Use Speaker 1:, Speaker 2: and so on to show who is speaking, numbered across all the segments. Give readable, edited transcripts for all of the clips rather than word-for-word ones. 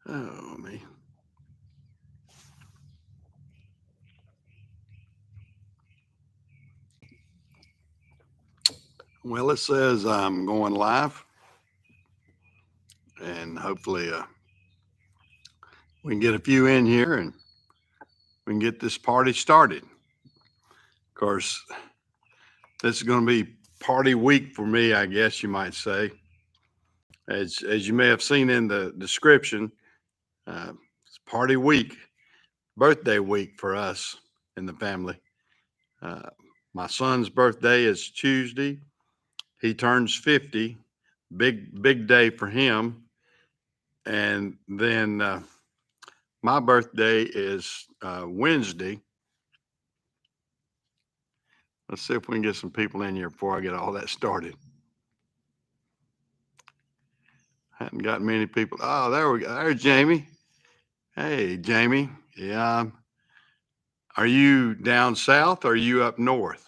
Speaker 1: Oh, me. Well, it says I'm going live, and hopefully we can get a few in here and we can get this party started. Of course, this is going to be party week for me, I guess you might say. As you may have seen in the description, it's party week, birthday week for us in the family. Uh, my son's birthday is Tuesday. He turns 50. Big day for him. And then my birthday is Wednesday. Let's see if we can get some people in here before I get all that started. Hadn't got many people. Oh, there we go. There's Jamie. Hey, Jamie. Yeah. Are you down south or are you up north?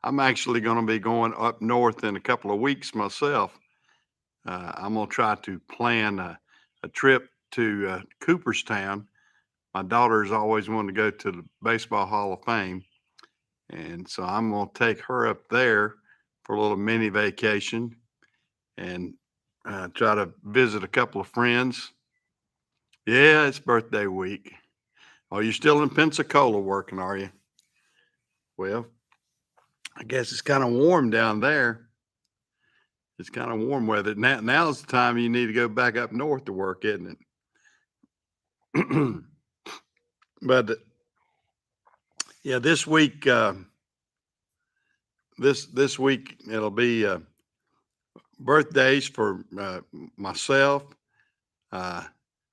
Speaker 1: I'm actually going to be going up north in a couple of weeks myself. I'm going to try to plan a trip to Cooperstown. My daughter's always wanted to go to the Baseball Hall of Fame. And so I'm going to take her up there for a little mini vacation and try to visit a couple of friends. Yeah, it's birthday week. Oh, you're still in Pensacola working, are you? Well, I guess it's kind of warm down there. It's kind of warm weather. Now's the time you need to go back up north to work, isn't it? But yeah, this week it'll be birthdays for myself. Uh,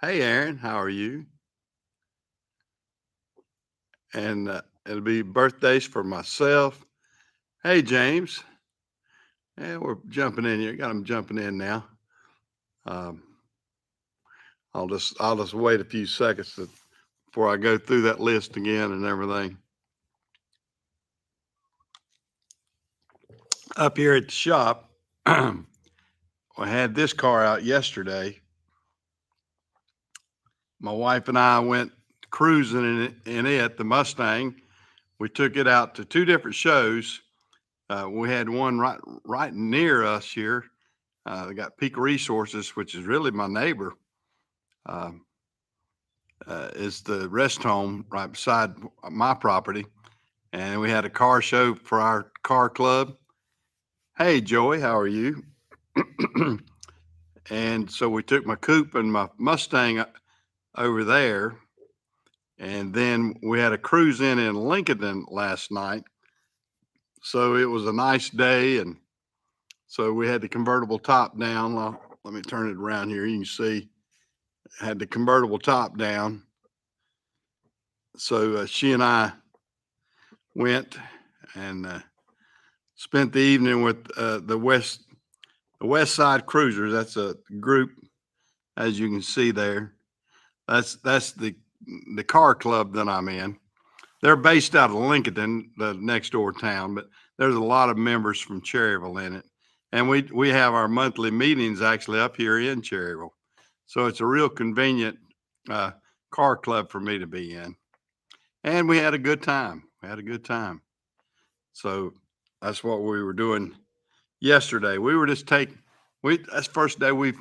Speaker 1: hey, Aaron, how are you? And it'll be birthdays for myself. Hey, James. Yeah, we're jumping in here. Got them jumping in now. Um, I'll just wait a few seconds before I go through that list again and everything. Up here at the shop, I had this car out yesterday. My wife and I went cruising in it, the Mustang. We took it out to two different shows. We had one right near us here. They got Peak Resources, which is really my neighbor. Um, is the rest home right beside my property, and we had a car show for our car club. Hey, Joey, how are you? And so we took my coupe and my Mustang over there, and then we had a cruise in Lincoln last night. So it was a nice day, and so we had the convertible top down. Let me turn it around here. You can see had the convertible top down. So she and I went and spent the evening with the West Side Cruisers. That's a group, as you can see there. That's the car club that I'm in. They're based out of Lincoln, the next door town, but there's a lot of members from Cherryville in it. And we have our monthly meetings actually up here in Cherryville. So it's a real convenient uh, car club for me to be in. And we had a good time. We had a good time. So that's what we were doing yesterday. We were just taking, that's the first day we've,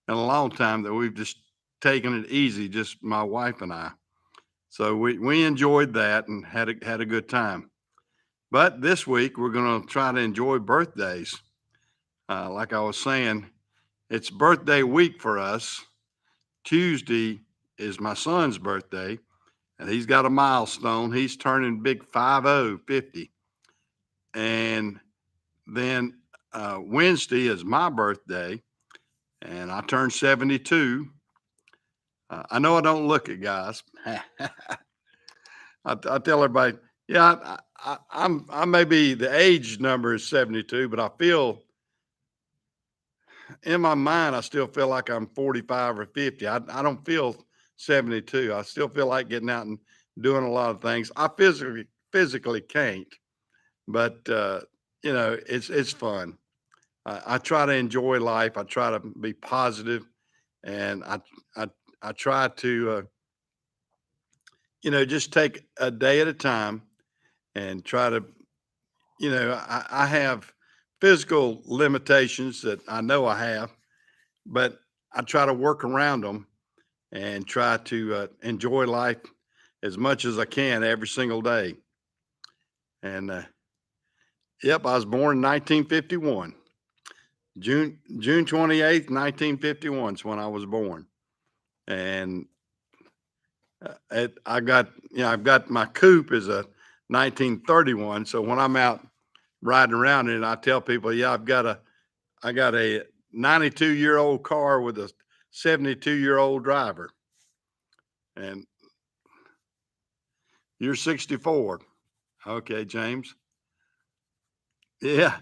Speaker 1: in a long time that we've just taken it easy, just my wife and I. So we enjoyed that and had a good time. But this week we're going to try to enjoy birthdays. Like I was saying, it's birthday week for us. Tuesday is my son's birthday, and he's got a milestone. He's turning big 50. And then Wednesday is my birthday, and I turn 72. I know I don't look it, guys. I tell everybody, yeah, I may be the age number is 72, but I feel in my mind I still feel like I'm 45 or 50. I don't feel 72. I still feel like getting out and doing a lot of things. I physically can't, but it's fun. I try to enjoy life. I try to be positive, and I I try to just take a day at a time and try to I have physical limitations that I know I have, but I try to work around them and try to enjoy life as much as I can every single day. And yep, I was born in 1951. June 28th, 1951 is when I was born. And I got, I've got my coupe is a 1931. So when I'm out riding around in it, I tell people, yeah, I got a 92-year-old car with a 72-year-old driver. And you're 64. Okay, James. Yeah.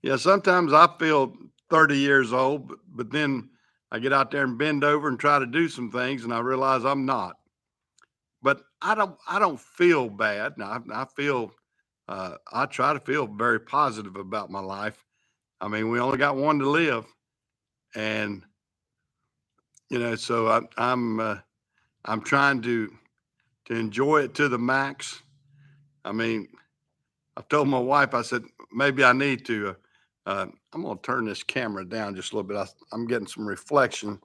Speaker 1: Yeah. Sometimes I feel 30 years old, but then I get out there and bend over and try to do some things and I realize I'm not. But I don't feel bad. Now I feel I try to feel very positive about my life. I mean, we only got one to live, and so I'm trying to enjoy it to the max. I mean, I told my wife, I said, maybe I need to. I'm going to turn this camera down just a little bit. I'm getting some reflection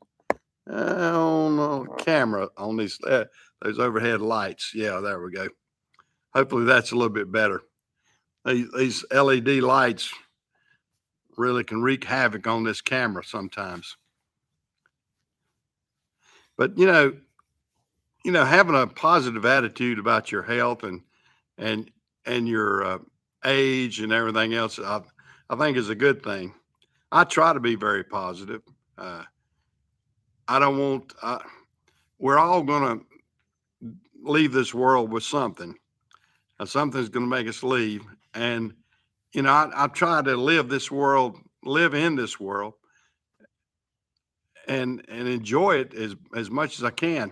Speaker 1: on the camera on those overhead lights. Yeah, there we go. Hopefully that's a little bit better. These LED lights really can wreak havoc on this camera sometimes. But having a positive attitude about your health and and your age and everything else, I think is a good thing. I try to be very positive. Uh, I don't want. We're all going to leave this world with something. Something's going to make us leave, and I try to live in this world, and enjoy it as much as I can.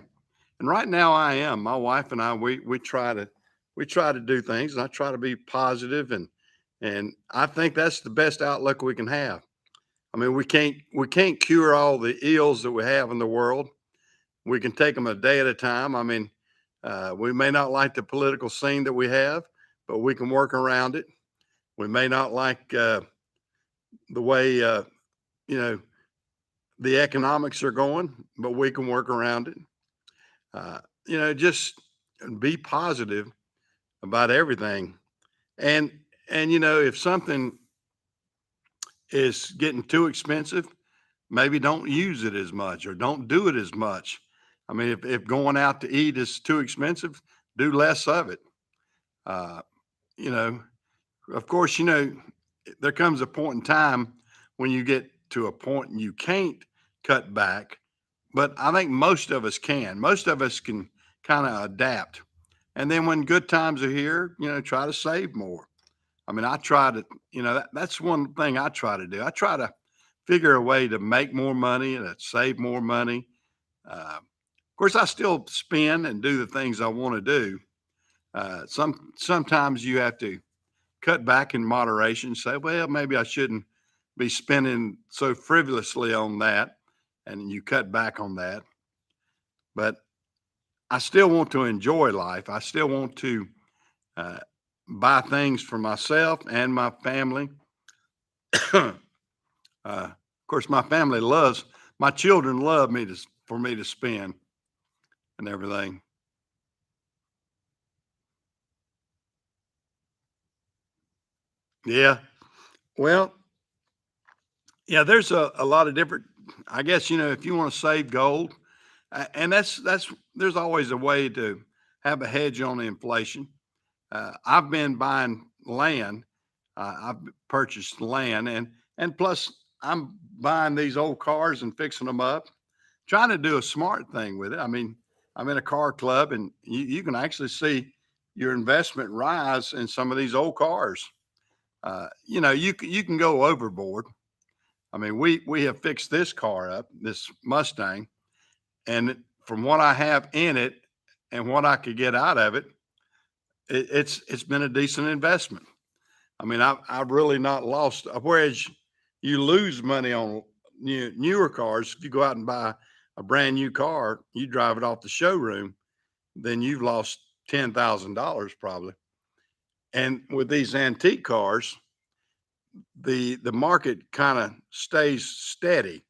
Speaker 1: And right now, I am. My wife and I, we try to do things, and I try to be positive, and I think that's the best outlook we can have. I mean, we can't cure all the ills that we have in the world. We can take them a day at a time. I mean, we may not like the political scene that we have, but we can work around it. We may not like the way you know the economics are going, but we can work around it. Just be positive about everything. And if something is getting too expensive, maybe don't use it as much or don't do it as much. I mean, if going out to eat is too expensive, do less of it. Uh, you know, of course, there comes a point in time when you get to a point and you can't cut back, but I think most of us can. Most of us can kind of adapt. And then when good times are here, try to save more. I mean, I try to, that's one thing I try to do. I try to figure a way to make more money and to save more money. Of course, I still spend and do the things I want to do. Sometimes you have to cut back in moderation. Say, well, maybe I shouldn't be spending so frivolously on that, and you cut back on that. But I still want to enjoy life. I still want to uh, buy things for myself and my family. Of course, my children love for me to spend and everything. Yeah. Well, yeah, there's a lot of different, I guess, if you want to save gold, and there's always a way to have a hedge on the inflation. I've been buying land. I've purchased land, and plus I'm buying these old cars and fixing them up, trying to do a smart thing with it. I mean, I'm in a car club, and you can actually see your investment rise in some of these old cars. You can go overboard. I mean, we have fixed this car up, this Mustang, and from what I have in it and what I could get out of it, it's been a decent investment. I mean, I've really not lost. Whereas you lose money on newer cars. If you go out and buy a brand new car, you drive it off the showroom, then you've lost $10,000 probably. And with these antique cars, the market kind of stays steady,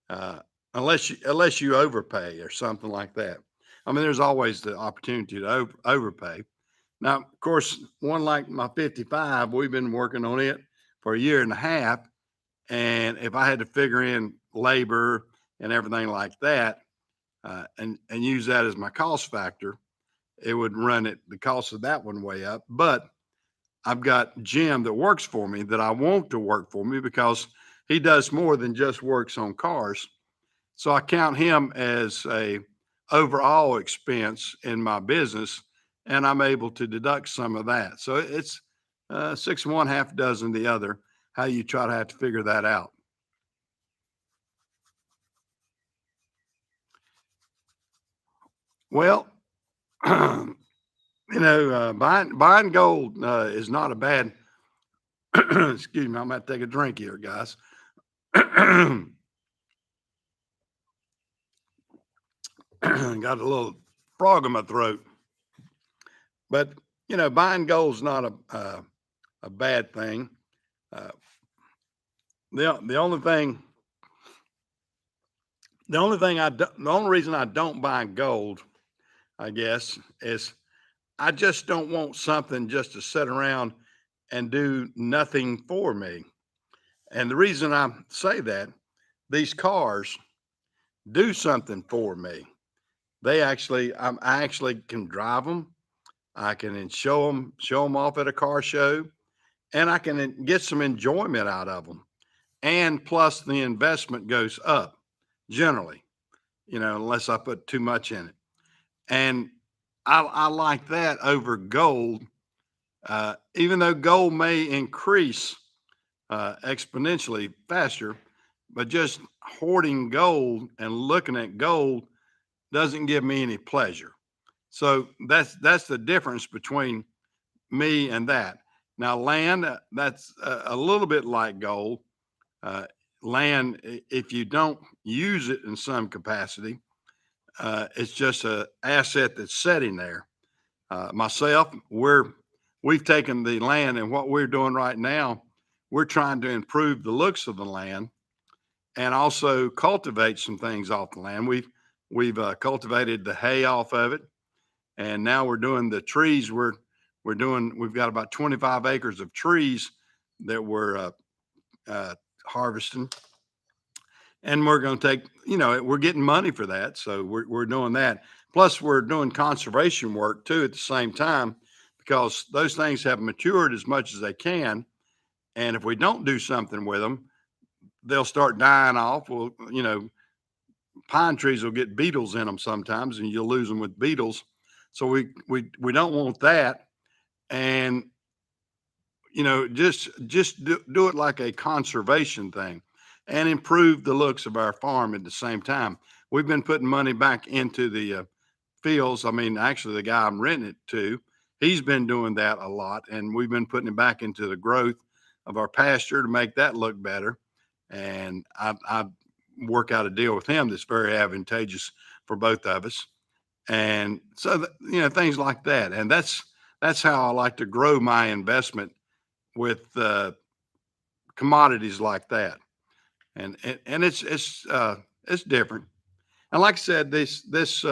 Speaker 1: uh, unless you overpay or something like that. I mean, there's always the opportunity to overpay. Now, of course, one like my 55, we've been working on it for a year and a half. And if I had to figure in labor and everything like that, and use that as my cost factor, it would run it the cost of that one way up. But I've got Jim that works for me that I want to work for me because he does more than just works on cars. So I count him as a overall expense in my business, and I'm able to deduct some of that. So it's six of one, half dozen the other. How you try to have to figure that out. Well, buying gold is not a bad. Excuse me, I'm going to take a drink here, guys. Got a little frog in my throat, but buying gold's not a bad thing. Uh, the only thing the only reason I don't buy gold, I guess, is I just don't want something just to sit around and do nothing for me. And the reason I say that, these cars do something for me. I actually can drive them. I can show them off at a car show, and I can get some enjoyment out of them. And plus, the investment goes up generally, unless I put too much in it. And I like that over gold, even though gold may increase exponentially faster, but just hoarding gold and looking at gold doesn't give me any pleasure. So that's the difference between me and that. Now, land, that's a little bit like gold. Uh, Land, if you don't use it in some capacity, it's just a asset that's sitting there. Myself, we've taken the land, and what we're doing right now, we're trying to improve the looks of the land and also cultivate some things off the land. We've cultivated the hay off of it, and now we're doing the trees. We've got about 25 acres of trees that we're harvesting, and we're going to take, we're getting money for that, so we're doing that. Plus, we're doing conservation work too at the same time, because those things have matured as much as they can, and if we don't do something with them, they'll start dying off. Well, pine trees will get beetles in them sometimes, and you'll lose them with beetles. So we don't want that, and just do it like a conservation thing, and improve the looks of our farm at the same time. We've been putting money back into the fields. I mean, actually, the guy I'm renting it to, he's been doing that a lot, and we've been putting it back into the growth of our pasture to make that look better. And I work out a deal with him that's very advantageous for both of us. And so, things like that. And that's how I like to grow my investment with commodities like that. And it's different. And like I said, this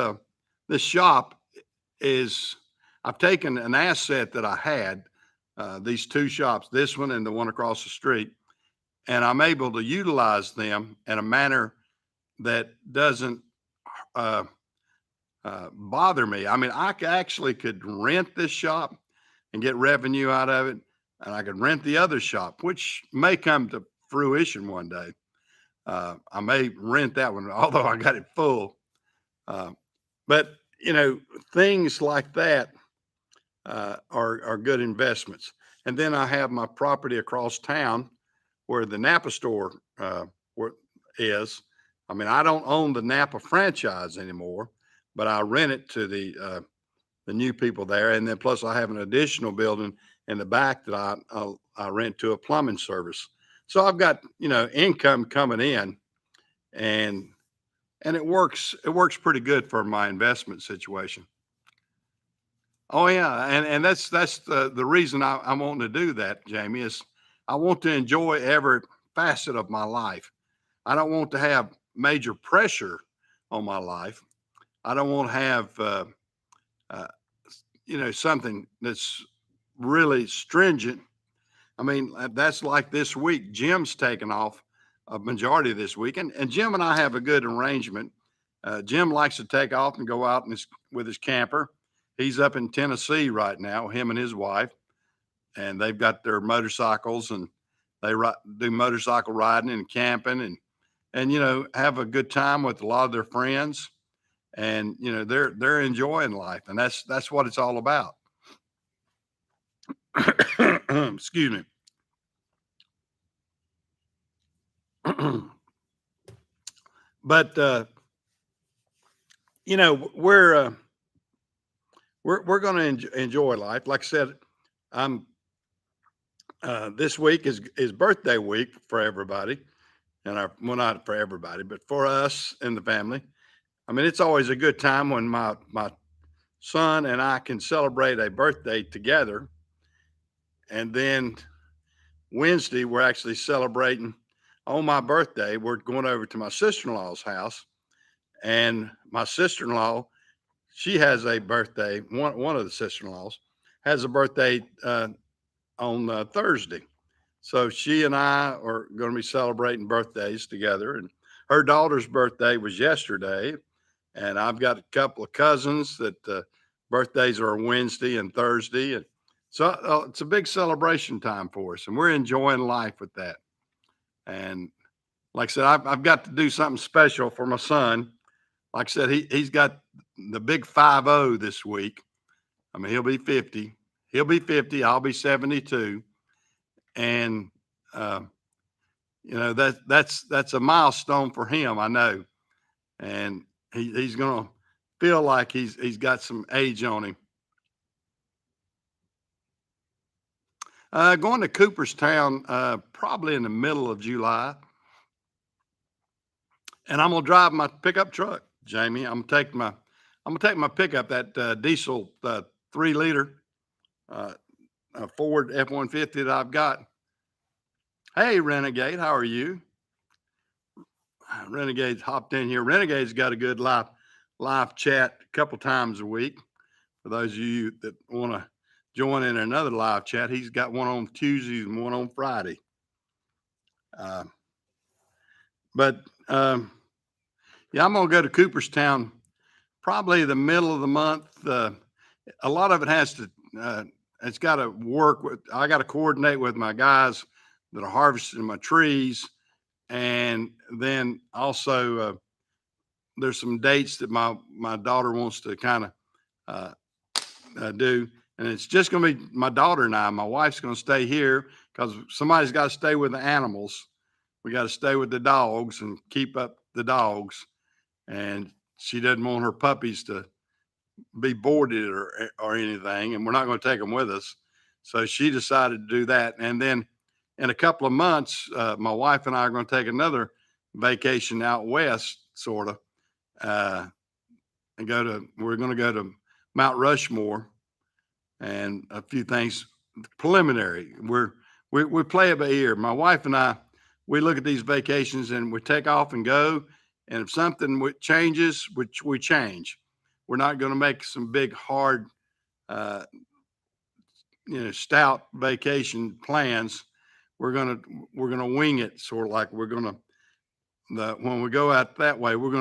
Speaker 1: shop is, I've taken an asset that I had, these two shops, this one and the one across the street, and I'm able to utilize them in a manner that doesn't uh, bother me. I mean, actually could rent this shop and get revenue out of it, and I could rent the other shop, which may come to fruition one day. I may rent that one, although I got it full. Uh, but things like that are good investments. And then I have my property across town where the Napa store is. I mean, I don't own the Napa franchise anymore, but I rent it to the new people there. And then plus I have an additional building in the back that I rent to a plumbing service. So I've got, income coming in, and it works pretty good for my investment situation. Oh yeah, and that's the reason I'm wanting to do that, Jamie, is I want to enjoy every facet of my life. I don't want to have major pressure on my life. I don't want to have uh, something that's really stringent. I mean, that's like this week. Jim's taken off a majority of this week, and Jim and I have a good arrangement. Jim likes to take off and go out with his camper. He's up in Tennessee right now, him and his wife, and they've got their motorcycles, and do motorcycle riding and camping, and have a good time with a lot of their friends, and they're enjoying life, and that's what it's all about. Excuse me. But we're going to enjoy life. Like I said, I'm this week is birthday week for everybody, and well, not for everybody, but for us and the family. I mean, it's always a good time when my son and I can celebrate a birthday together, and then Wednesday we're actually celebrating on my birthday. We're going over to my sister-in-law's house, and my sister-in-law, she has a birthday. One of the sister-in-laws has a birthday on Thursday. So she and I are going to be celebrating birthdays together. And her daughter's birthday was yesterday. And I've got a couple of cousins that birthdays are Wednesday and Thursday. And so it's a big celebration time for us. And we're enjoying life with that. And like I said, I've got to do something special for my son. Like I said, he's got the big 5-0 this week. I mean, he'll be 50. He'll be 50. I'll be 72. And that's a milestone for him, I know, and he's gonna feel like he's got some age on him. Going to Cooperstown probably in the middle of July, and I'm gonna drive my pickup truck, Jamie. I'm gonna take my pickup, that diesel 3 liter Ford F-150 that I've got. Hey, Renegade, how are you? Renegade's hopped in here. Renegade's got a good live chat a couple times a week. For those of you that want to join in another live chat, he's got one on Tuesdays and one on Friday. But yeah, I'm gonna go to Cooperstown probably the middle of the month. A lot of it has to. It's got to work with. I got to coordinate with my guys that are harvesting my trees, and then also there's some dates that my daughter wants to kind of do, and it's just going to be my daughter and I. My wife's going to stay here because somebody's got to stay with the animals. We got to stay with the dogs and keep up the dogs, and she doesn't want her puppies to be boarded or anything, and we're not going to take them with us. So she decided to do that, and then in a couple of months, my wife and I are going to take another vacation out west, sort of, and we're going to go to Mount Rushmore and a few things preliminary. We play it by ear. My wife and I, we look at these vacations and we take off and go. And if something changes, which we change, we're not going to make some big, hard, stout vacation plans. We're gonna wing it, sort of like when we go out that way, we're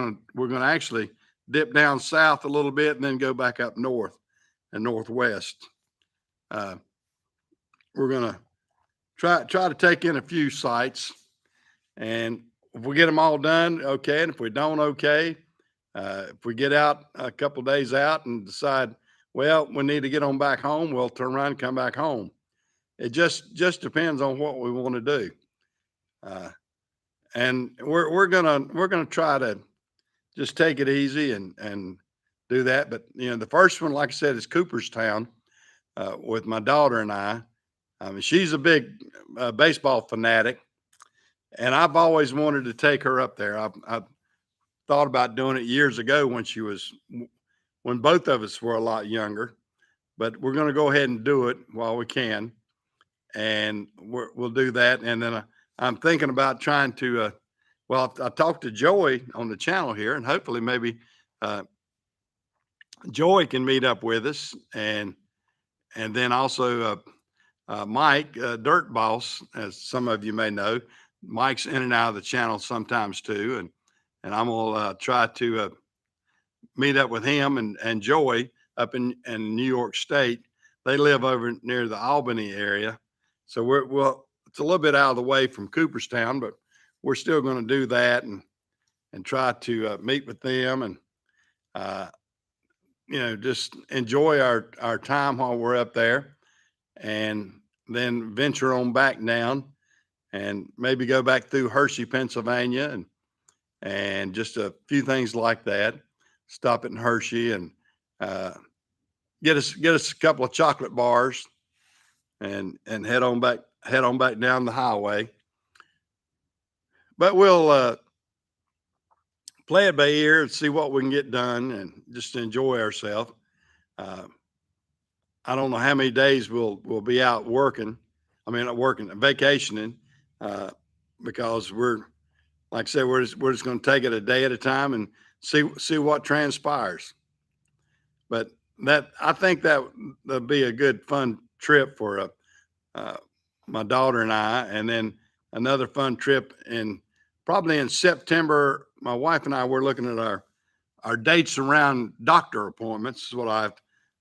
Speaker 1: gonna actually dip down south a little bit and then go back up north and northwest. We're gonna try to take in a few sites, and if we get them all done, okay. And if we don't, okay. If we get out a couple of days out and decide, well, we need to get on back home, we'll turn around and come back home. It just depends on what we want to do, and we're gonna try to just take it easy and do that. But the first one, like I said, is Cooperstown with my daughter and I. I mean, she's a big baseball fanatic, And I've always wanted to take her up there. I've thought about doing it years ago when both of us were a lot younger, but we're going to go ahead and do it while we can. And we'll do that. And then I'm thinking about trying to, well, I talked to Joey on the channel here, and hopefully maybe uh, Joey can meet up with us, and then also Mike, Dirt Boss, as some of you may know. Mike's in and out of the channel sometimes too, and I'm gonna try to meet up with him and Joey up in New York State. They live over near the Albany area, so well, it's a little bit out of the way from Cooperstown, but we're still going to do that and try to meet with them and uh, just enjoy our time while we're up there, and then venture on back down and maybe go back through Hershey, Pennsylvania, and just a few things like that. Stop in Hershey and uh, get us a couple of chocolate bars, and head on back down the highway. But we'll play it by ear and see what we can get done, and just enjoy ourselves. Uh, I don't know how many days we'll be out working. I mean, not working, vacationing, uh, because like I said, we're just going to take it a day at a time and see what transpires. But I think that'd be a good fun trip for uh, my daughter and I, and then another fun trip probably in September. My wife and I were looking at our dates around doctor appointments.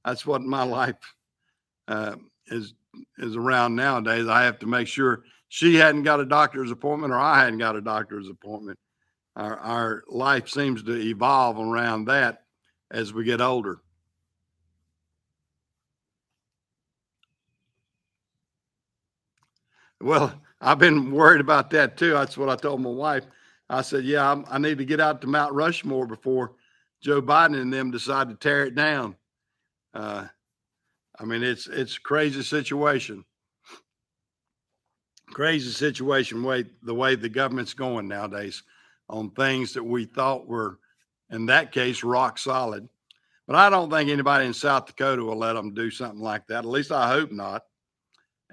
Speaker 1: That's what my life uh, is around nowadays. I have to make sure she hadn't got a doctor's appointment or I hadn't got a doctor's appointment. Our life seems to evolve around that as we get older. Well, I've been worried about that too. That's what I told my wife. I said, "Yeah, I need to get out to Mount Rushmore before Joe Biden and them decide to tear it down." Uh, I mean, it's a crazy situation. Crazy situation the way the government's going nowadays on things that we thought were, in that case, rock solid. But I don't think anybody in South Dakota will let them do something like that. At least I hope not.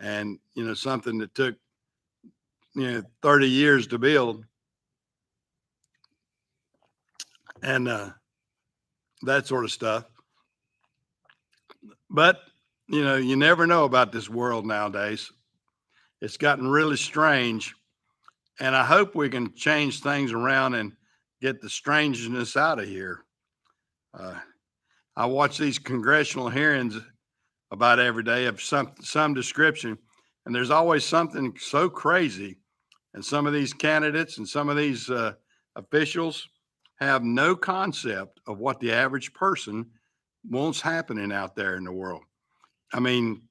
Speaker 1: And something that took 30 years to build, and that sort of stuff. But you never know about this world nowadays. It's gotten really strange, and I hope we can change things around and get the strangeness out of here. Uh, I watch these congressional hearings about every day of some description, and there's always something so crazy. And some of these candidates and some of these officials have no concept of what the average person wants happening out there in the world. I mean,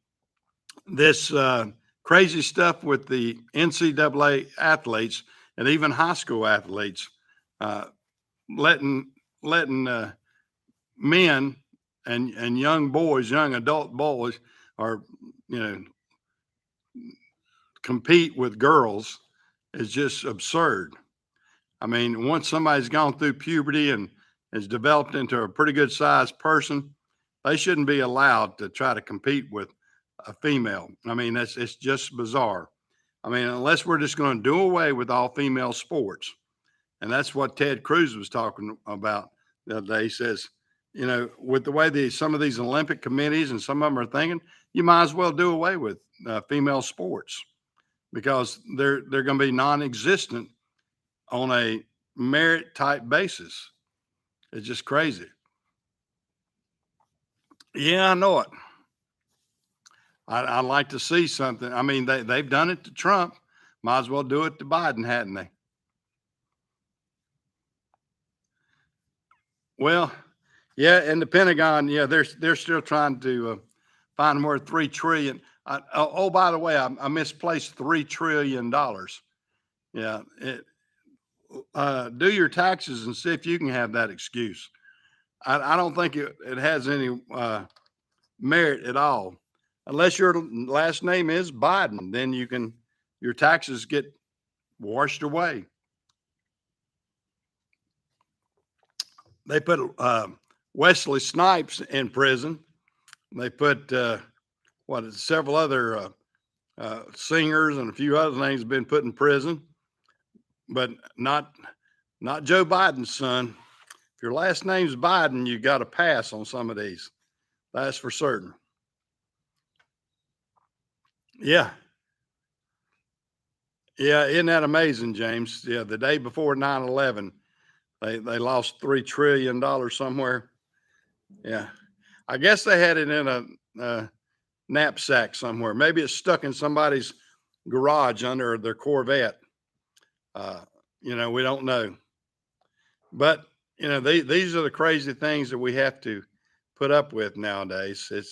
Speaker 1: this crazy stuff with the NCAA athletes and even high school athletes uh, letting men and young boys, young adult boys, are you know compete with girls is just absurd. I mean, once somebody's gone through puberty and has developed into a pretty good sized person, they shouldn't be allowed to try to compete with a female. I mean, it's just bizarre. I mean, unless we're just going to do away with all female sports, and that's what Ted Cruz was talking about the other day. He says, with the way some of these Olympic committees and some of them are thinking, you might as well do away with female sports because they're going to be non-existent on a merit type basis. It's just crazy. Yeah, I know it. I'd like to see something. I mean, they've done it to Trump. Might as well do it to Biden, hadn't they? Well, yeah, and the Pentagon, yeah, they're still trying to find where 3 trillion. Oh, by the way, I misplaced $3 trillion. Yeah, do your taxes and see if you can have that excuse. I don't think it has any merit at all, unless your last name is Biden. Then your taxes get washed away. They put Wesley Snipes in prison. They put several other singers and a few other things have been put in prison, but not Joe Biden's son. If your last name's Biden, you got to pass on some of these. That's for certain. Yeah. Yeah, isn't that amazing, James? Yeah, the day before 9/11, they lost $3 trillion somewhere. Yeah. I guess they had it in a knapsack somewhere. Maybe it's stuck in somebody's garage under their Corvette. Uh, we don't know. But these are the crazy things that we have to put up with nowadays. It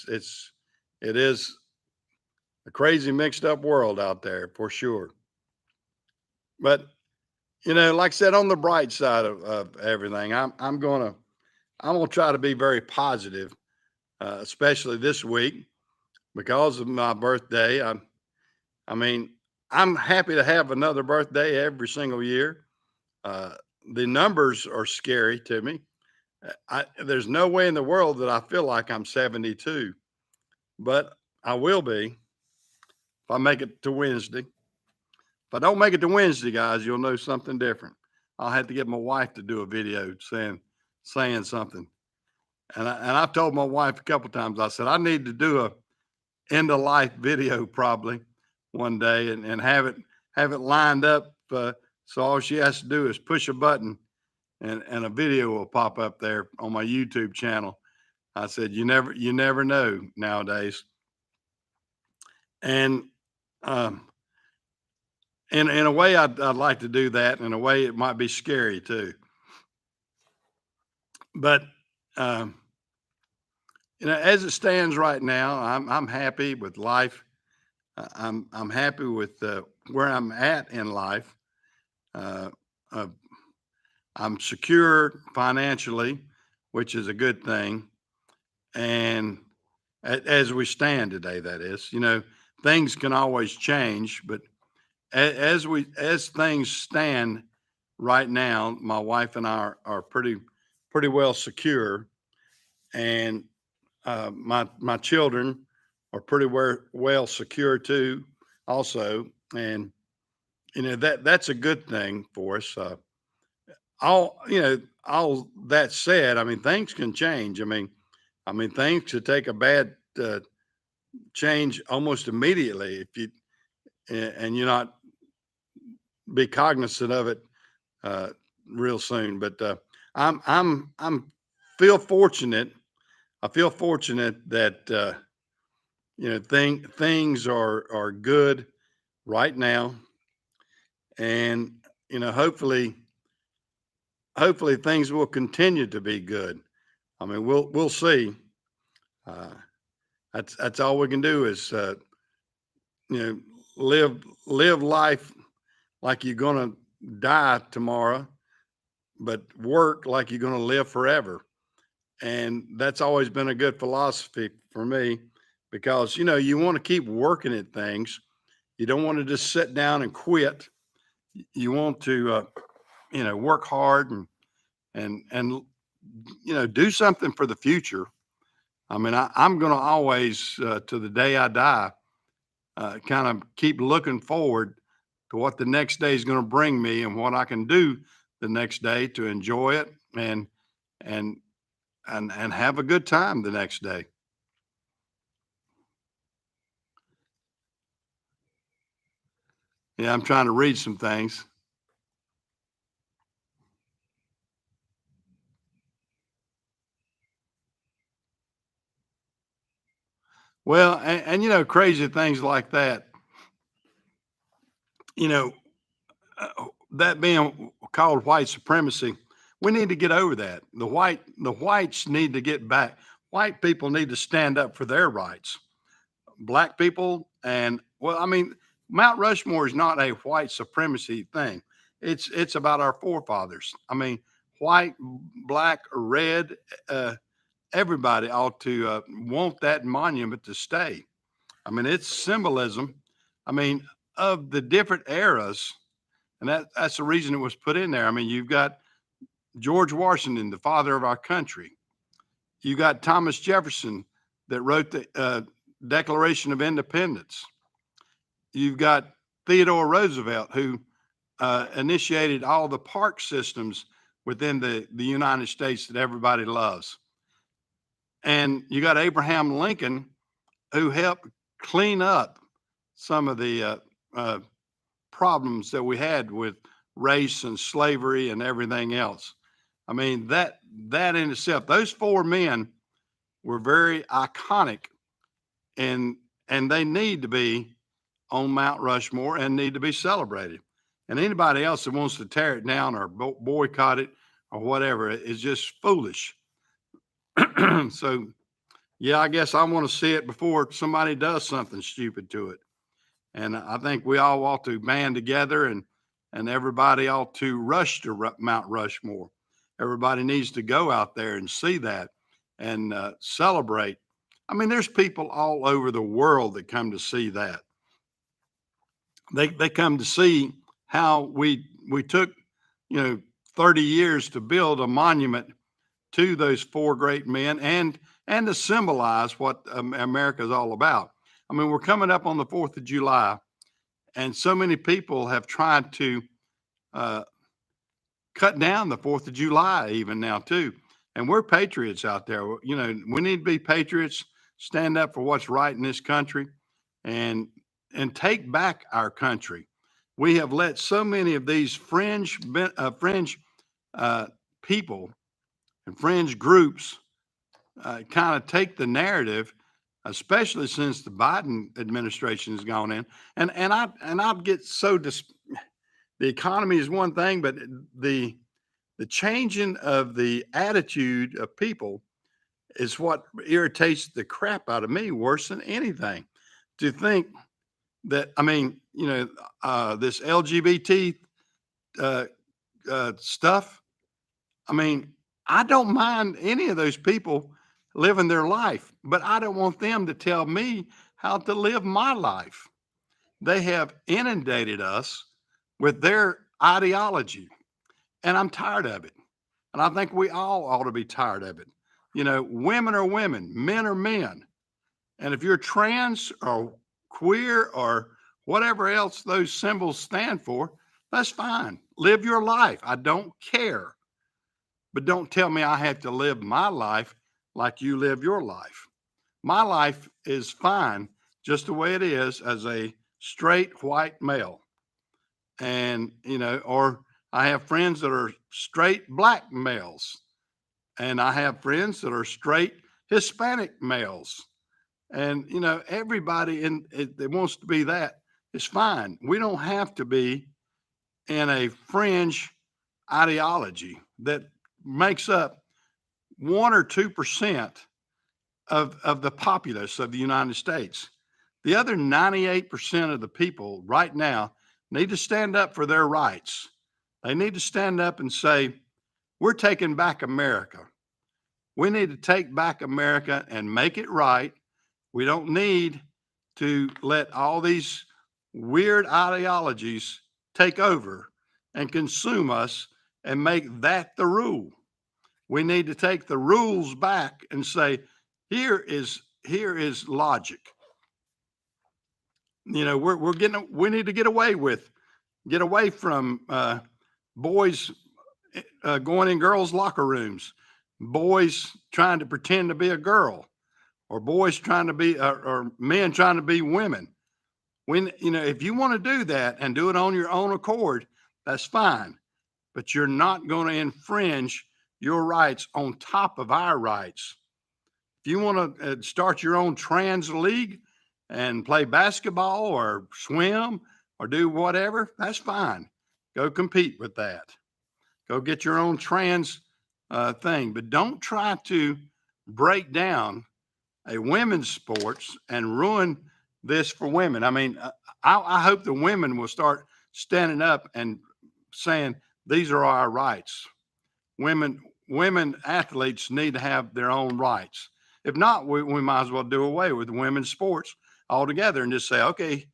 Speaker 1: is a crazy mixed up world out there for sure. But like I said, on the bright side of everything, I'm gonna try to be very positive, especially this week because of my birthday. I mean, I'm happy to have another birthday every single year. Uh, the numbers are scary to me. There's no way in the world that I feel like I'm 72, but I will be if I make it to Wednesday. If I don't make it to Wednesday, guys, you'll know something different. I'll have to get my wife to do a video saying something. And I've told my wife a couple times. I said I need to do a end of life video probably one day and have it lined up. So all she has to do is push a button and a video will pop up there on my YouTube channel. I said, you never know nowadays. And in a way, I'd like to do that. In a way, it might be scary too. But as it stands right now, I'm happy with life. I'm happy with where I'm at in life. I'm secure financially, which is a good thing. And as we stand today, that is, things can always change, but as things stand right now, my wife and I are pretty well secure, and my children are pretty well secure too, also, and that's a good thing for us. All that said, I mean things can change. I mean things could take a bad change almost immediately if you and you're not be cognizant of it real soon. But I'm feel fortunate. I feel fortunate that things are good right now, and hopefully things will continue to be good. I mean we'll see. That's all we can do is live life like you're gonna die tomorrow, but work like you're gonna live forever. And that's always been a good philosophy for me because you want to keep working at things. You don't want to just sit down and quit. You want to work hard and do something for the future. I mean, I'm going to always to the day I die kind of keep looking forward to what the next day is going to bring me and what I can do the next day to enjoy it and and have a good time the next day. Yeah, I'm trying to read some things. Well, crazy things like that. You know, that being called white supremacy, we need to get over that. The whites need to get back. White people need to stand up for their rights. Black people and well, I mean, Mount Rushmore is not a white supremacy thing. It's about our forefathers. I mean, white, black, red, everybody ought to want that monument to stay. I mean, it's symbolism. I mean, of the different eras And that's the reason it was put in there. I mean, you've got George Washington, the father of our country. You got Thomas Jefferson that wrote the Declaration of Independence. You've got Theodore Roosevelt, who initiated all the park systems within the United States that everybody loves. And you got Abraham Lincoln, who helped clean up some of the problems that we had with race and slavery and everything else. I mean, that in itself, those four men were very iconic, and they need to be on Mount Rushmore and need to be celebrated. And anybody else that wants to tear it down or boycott it or whatever is just foolish. So, yeah, I guess I want to see it before somebody does something stupid to it. And I think we all ought to band together, and everybody ought to rush to Mount Rushmore. Everybody needs to go out there and see that and celebrate. I mean, there's people all over the world that come to see that. They come to see how we took, 30 years to build a monument to those four great men and to symbolize what America is all about. I mean, we're coming up on the 4th of July, and so many people have tried to cut down the 4th of July even now too. And we're patriots out there. We need to be patriots, stand up for what's right in this country, and take back our country. We have let so many of these fringe people and fringe groups kind of take the narrative, especially since the Biden administration has gone in. And I get so the economy is one thing, but the changing of the attitude of people is what irritates the crap out of me worse than anything. To think that, I mean, this LGBT stuff, I mean, I don't mind any of those people living their life, but I don't want them to tell me how to live my life. They have inundated us with their ideology, and I'm tired of it. And I think we all ought to be tired of it. Women are women, men are men. And if you're trans or queer or whatever else those symbols stand for, that's fine. Live your life. I don't care. But don't tell me I have to live my life like you live your life. My life is fine just the way it is as a straight white male. And, or I have friends that are straight black males. And I have friends that are straight Hispanic males. And, everybody that wants to be that is fine. We don't have to be in a fringe ideology that makes up 1 or 2% of the populace of the United States. The other 98% of the people right now need to stand up for their rights. They need to stand up and say, we're taking back America. We need to take back America and make it right. We don't need to let all these weird ideologies take over and consume us and make that the rule. We need to take the rules back and say, here is logic. We need to get away from boys going in girls' locker rooms, boys trying to pretend to be a girl, or boys trying to be, or men trying to be women. If you want to do that and do it on your own accord, that's fine. But you're not going to infringe your rights on top of our rights. If you want to start your own trans league and play basketball or swim or do whatever, that's fine. Go compete with that. Go get your own trans thing. But don't try to break down a women's sports and ruin this for women. I mean, I hope the women will start standing up and saying, these are our rights. Women athletes need to have their own rights. If not, we might as well do away with women's sports altogether and just say, okay,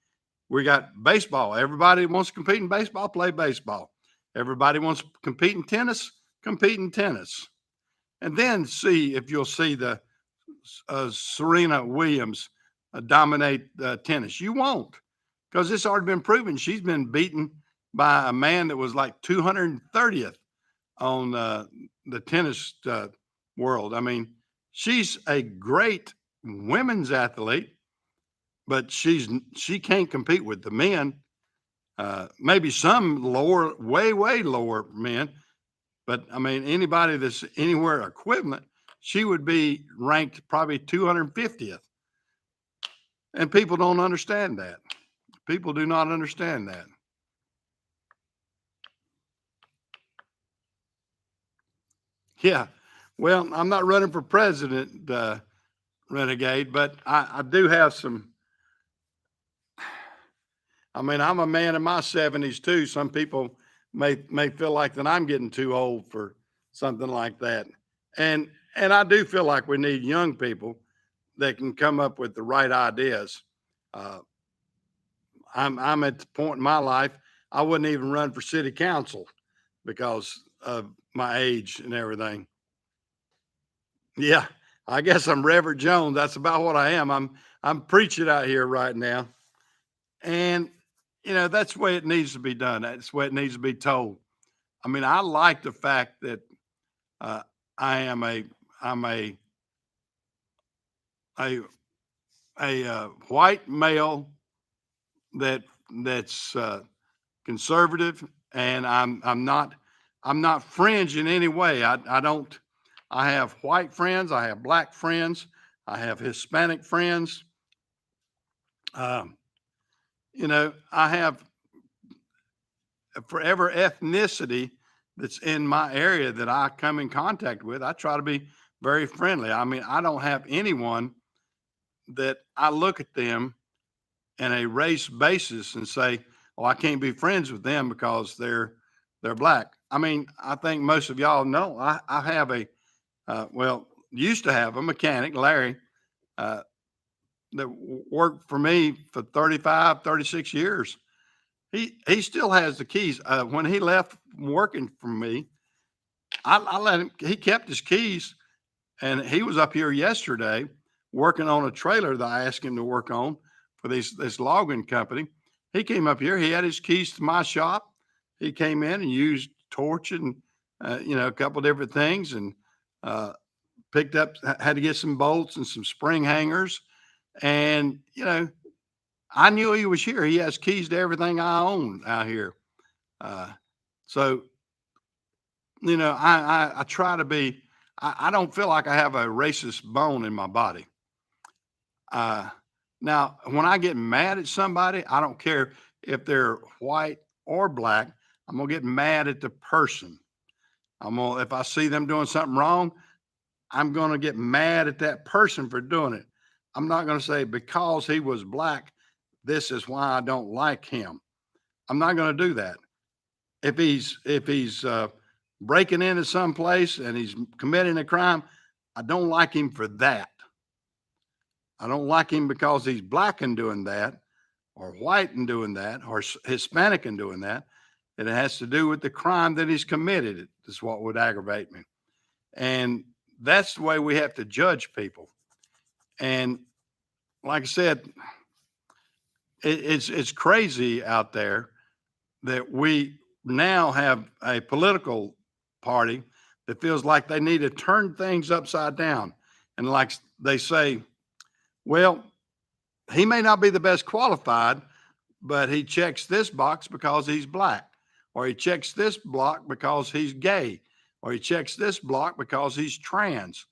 Speaker 1: We got baseball. Everybody wants to compete in baseball, play baseball. Everybody wants to compete in tennis, compete in tennis. And then see if you'll see the Serena Williams dominate tennis. You won't, because it's already been proven. She's been beaten by a man that was like 230th on the tennis world. I mean, she's a great women's athlete, but she can't compete with the men. Maybe some lower, way lower men, but I mean, anybody that's anywhere equivalent, she would be ranked probably 250th. And people don't understand that. People do not understand that. Yeah. Well, I'm not running for president, Renegade, but I do have some. I mean, I'm a man in my 70s too. Some people may feel like that I'm getting too old for something like that. And I do feel like we need young people that can come up with the right ideas. Uh, I'm at the point in my life I wouldn't even run for city council because of my age and everything. Yeah, I guess I'm Reverend Jones. That's about what I am. I'm preaching out here right now, and that's the way it needs to be done. That's the way it needs to be told. I mean, I like the fact that uh, I am I'm a white male that's conservative, and I'm not fringe in any way. I don't. I have white friends. I have black friends. I have Hispanic friends. Um, I have forever ethnicity that's in my area that I come in contact with. I try to be very friendly. I mean, I don't have anyone that I look at them in a race basis and say, "Oh, I can't be friends with them because they're black." I mean, I think most of y'all know I have well, used to have a mechanic, Larry, uh, that worked for me for 35, 36 years. He still has the keys. When he left working for me, I let him. He kept his keys, and he was up here yesterday working on a trailer that I asked him to work on for this logging company. He came up here. He had his keys to my shop. He came in and used torch and a couple different things, and uh, picked up. Had to get some bolts and some spring hangers, and I knew he was here. He has keys to everything I own out here. Uh, so I try to be. I don't feel like I have a racist bone in my body. Uh, Now, when I get mad at somebody, I don't care if they're white or black. I'm gonna get mad at the person. If I see them doing something wrong, I'm gonna get mad at that person for doing it. I'm not gonna say because he was black, this is why I don't like him. I'm not gonna do that. If he's breaking into some place and he's committing a crime, I don't like him for that. I don't like him because he's black and doing that, or white and doing that, or Hispanic and doing that. And it has to do with the crime that he's committed. Is what would aggravate me. And that's the way we have to judge people. And like I said, it's crazy out there that we now have a political party that feels like they need to turn things upside down. And like they say, well, he may not be the best qualified, but he checks this box because he's black, or he checks this block because he's gay, or he checks this block because he's trans.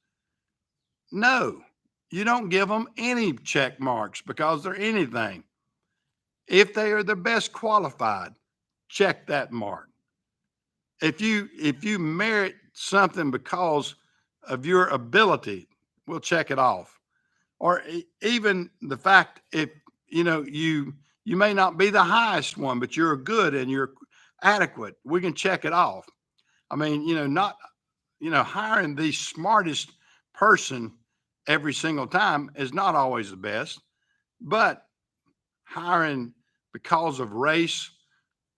Speaker 1: No, you don't give them any check marks because they're anything. If they are the best qualified, check that mark. If you merit something because of your ability, we'll check it off. Or even the fact if you may not be the highest one, but you're good and you're adequate, we can check it off. I mean, not hiring the smartest person every single time is not always the best, but hiring because of race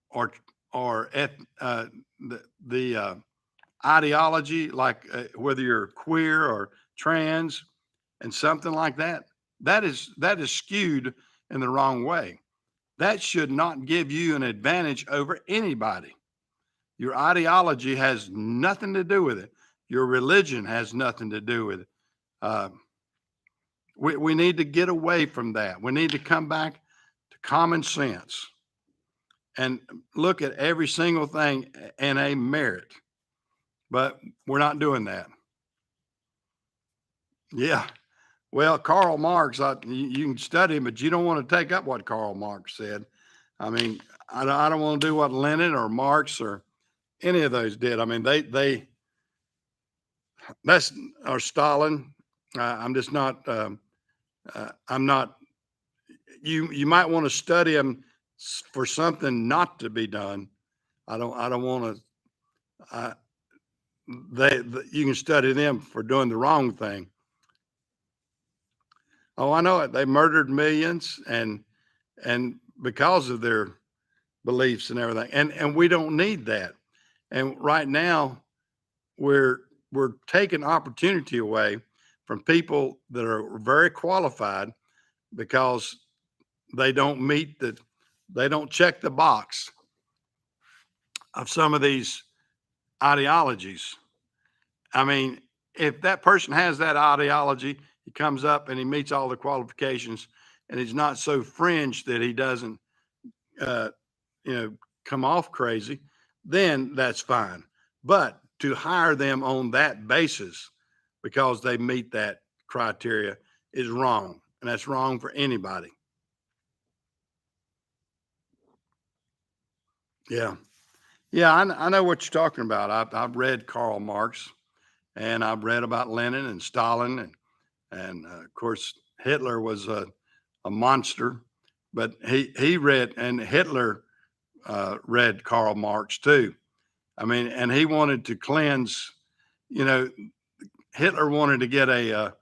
Speaker 1: or the ideology, like whether you're queer or trans and something like that, that is skewed in the wrong way. That should not give you an advantage over anybody. Your ideology has nothing to do with it. Your religion has nothing to do with it. Uh, we need to get away from that. We need to come back to common sense and look at every single thing in a merit. But we're not doing that. Yeah. Well, Karl Marx, you can study him, but you don't want to take up what Karl Marx said. I mean, I don't want to do what Lenin or Marx or any of those did. I mean, that's or Stalin. I'm just not. I'm not. You might want to study them for something not to be done. I don't want to. You can study them for doing the wrong thing. Oh, I know it. They murdered millions, and because of their beliefs and everything, and we don't need that. And right now, we're taking opportunity away from people that are very qualified because they don't meet they don't check the box of some of these ideologies. I mean, if that person has that ideology, he comes up and he meets all the qualifications, and he's not so fringe that he doesn't, uh, you know, come off crazy, then that's fine. But to hire them on that basis because they meet that criteria is wrong, and that's wrong for anybody. Yeah, yeah, I know what you're talking about. I've read Karl Marx, and I've read about Lenin and Stalin, and of course Hitler was a monster, but he read and Hitler read Karl Marx too. I mean, and he wanted to cleanse. You know, Hitler wanted to get a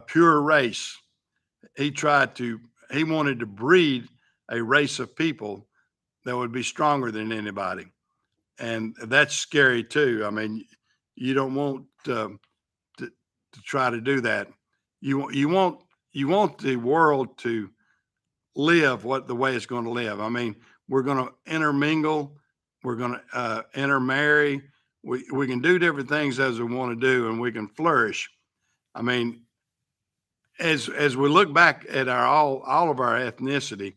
Speaker 1: pure race. He tried to. He wanted to breed a race of people that would be stronger than anybody, and that's scary too. I mean, you don't want to try to do that. You want the world to live what the way it's going to live. I mean, we're going to intermingle, we're going to intermarry. We can do different things as we want to do, and we can flourish. I mean, as we look back at our all of our ethnicity,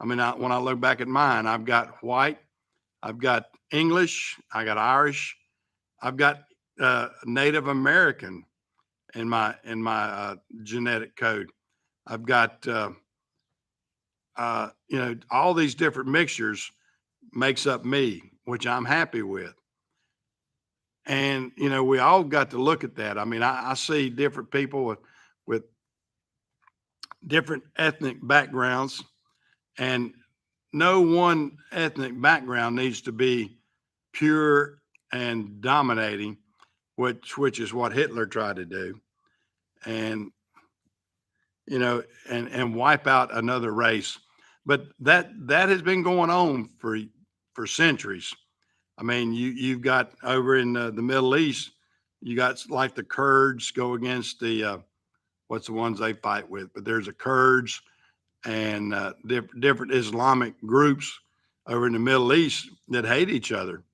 Speaker 1: I mean, when I look back at mine, I've got white, I've got English, I got Irish, I've got Native American in my genetic code. I've got all these different mixtures makes up me, which I'm happy with. And we all got to look at that. I mean, I see different people with different ethnic backgrounds, and no one ethnic background needs to be pure and dominating, which is what Hitler tried to do, and and wipe out another race. But that has been going on for centuries. I mean, you've got over in the Middle East, you got like the Kurds go against the what's the ones they fight with, but there's the Kurds and different Islamic groups over in the Middle East that hate each other,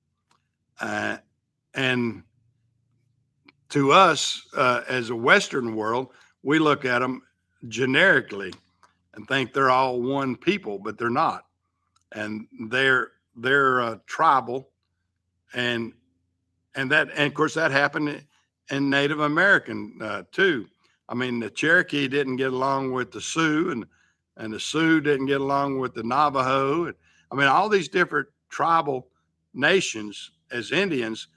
Speaker 1: and to us as a Western world, we look at them generically and think they're all one people, but they're not, and they're tribal, and and of course that happened in Native American too. I mean, the Cherokee didn't get along with the Sioux, and the Sioux didn't get along with the Navajo. I mean, all these different tribal nations as Indians,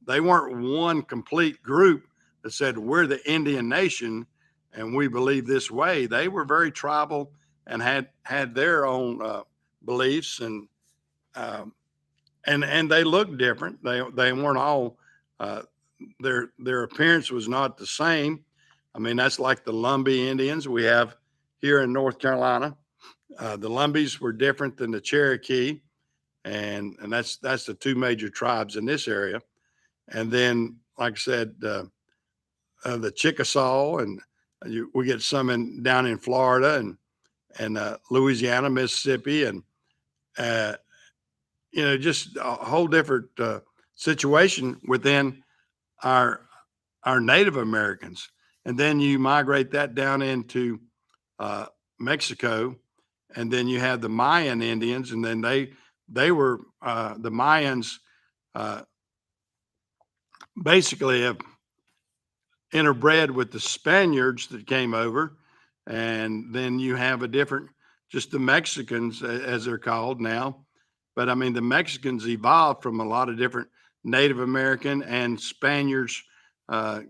Speaker 1: they weren't one complete group that said we're the Indian nation and we believe this way. They were very tribal and had their own beliefs, um, and they looked different. They weren't all their appearance was not the same. I mean, that's like the Lumbee Indians we have here in North Carolina, The Lumbees were different than the Cherokee, and that's the two major tribes in this area. And then, like I said, the Chickasaw, and we get some down in Florida and Louisiana, Mississippi, and uh, just a whole different situation within our Native Americans. And then you migrate that down into uh, Mexico, and then you have the Mayan Indians, and then they were the Mayans uh, basically have interbred with the Spaniards that came over, and then you have a different, just the Mexicans as they're called now. But I mean, the Mexicans evolved from a lot of different Native American and Spaniards uh,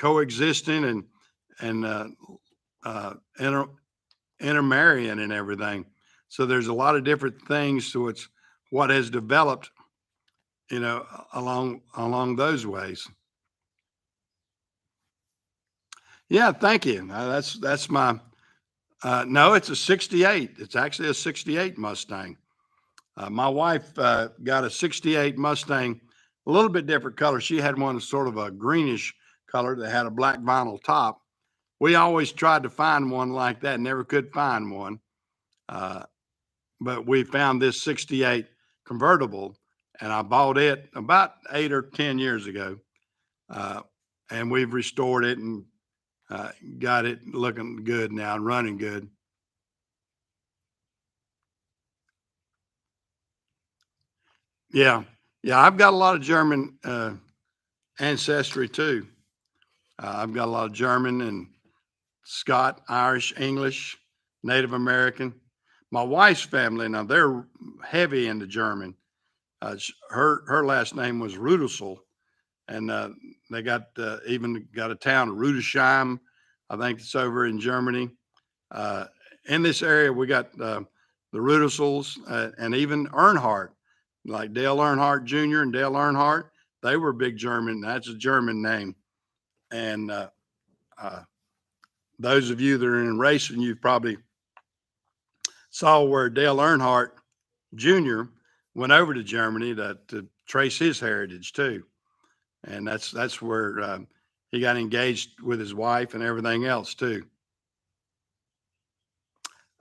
Speaker 1: coexisting and intermarrying and everything. So there's a lot of different things to it's what has developed, along those ways. Yeah, thank you. That's my no, it's a 68. It's actually a 68 Mustang. My wife got a 68 Mustang, a little bit different color. She had one sort of a greenish color that had a black vinyl top. We always tried to find one like that, never could find one. Uh, but we found this 68 convertible, and I bought it about 8 or 10 years ago. Uh, and we've restored it and got it looking good now and running good. Yeah. Yeah. I've got a lot of German ancestry too. I've got a lot of German and Scott, Irish, English, Native American. My wife's family, now they're heavy into German. Her last name was Rudelsel, and they got even got a town, Rudesheim. I think it's over in Germany. Uh, in this area, we got the Rudelsels and even Earnhardt, like Dale Earnhardt Jr. and Dale Earnhardt. They were big German. That's a German name. And uh, those of you that are in racing, you've probably saw where Dale Earnhardt Jr. went over to Germany to trace his heritage too, and that's where he got engaged with his wife and everything else too.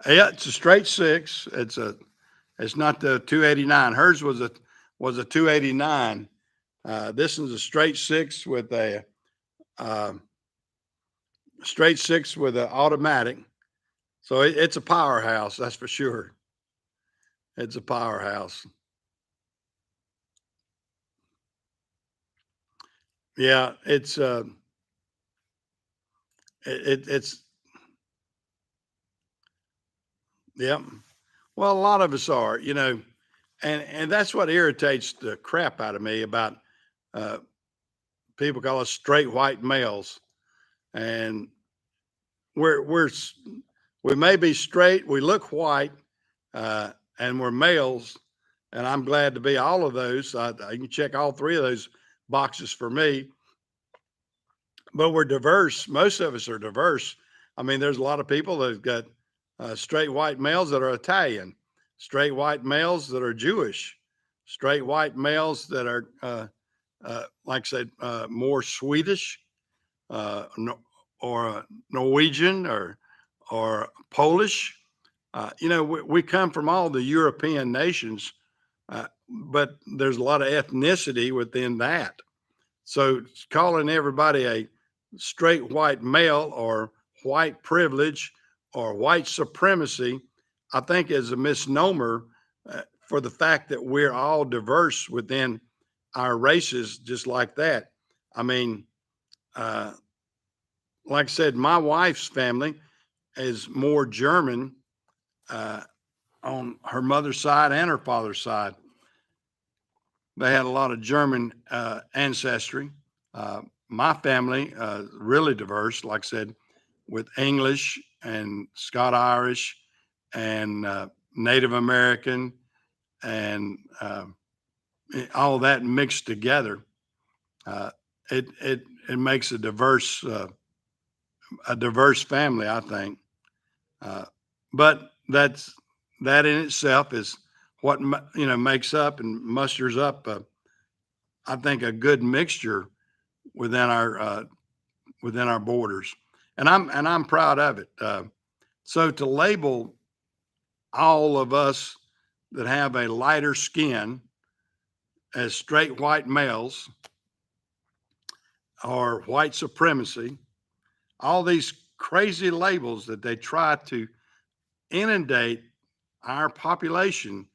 Speaker 1: Yeah, it's a straight six. It's not the 289. Hers was a 289. This is a straight six with a uh, straight six with an automatic. So it's a powerhouse, that's for sure. It's a powerhouse. Yeah, it's yeah. Well, a lot of us are, and that's what irritates the crap out of me about uh, people call us straight white males, and we may be straight, we look white, and we're males, and I'm glad to be all of those. I can check all three of those boxes for me, but we're diverse. Most of us are diverse. I mean, there's a lot of people that've got straight white males that are Italian, straight white males that are Jewish, straight white males that are, like I said, more Swedish, or Norwegian, or Polish. We come from all the European nations, but there's a lot of ethnicity within that. So calling everybody a straight white male or white privilege or white supremacy, I think is a misnomer for the fact that we're all diverse within our races, just like that. I mean, uh, like I said, my wife's family is more German uh, on her mother's side and her father's side. They had a lot of German ancestry. Uh, my family, really diverse, like I said, with English and Scott Irish and Native American and all that mixed together. Uh, it makes a diverse family, I think. Uh, but that's that in itself is what makes up and musters up, I think, a good mixture within our borders, and I'm proud of it. So to label all of us that have a lighter skin as straight white males or white supremacy, all these crazy labels that they try to inundate our population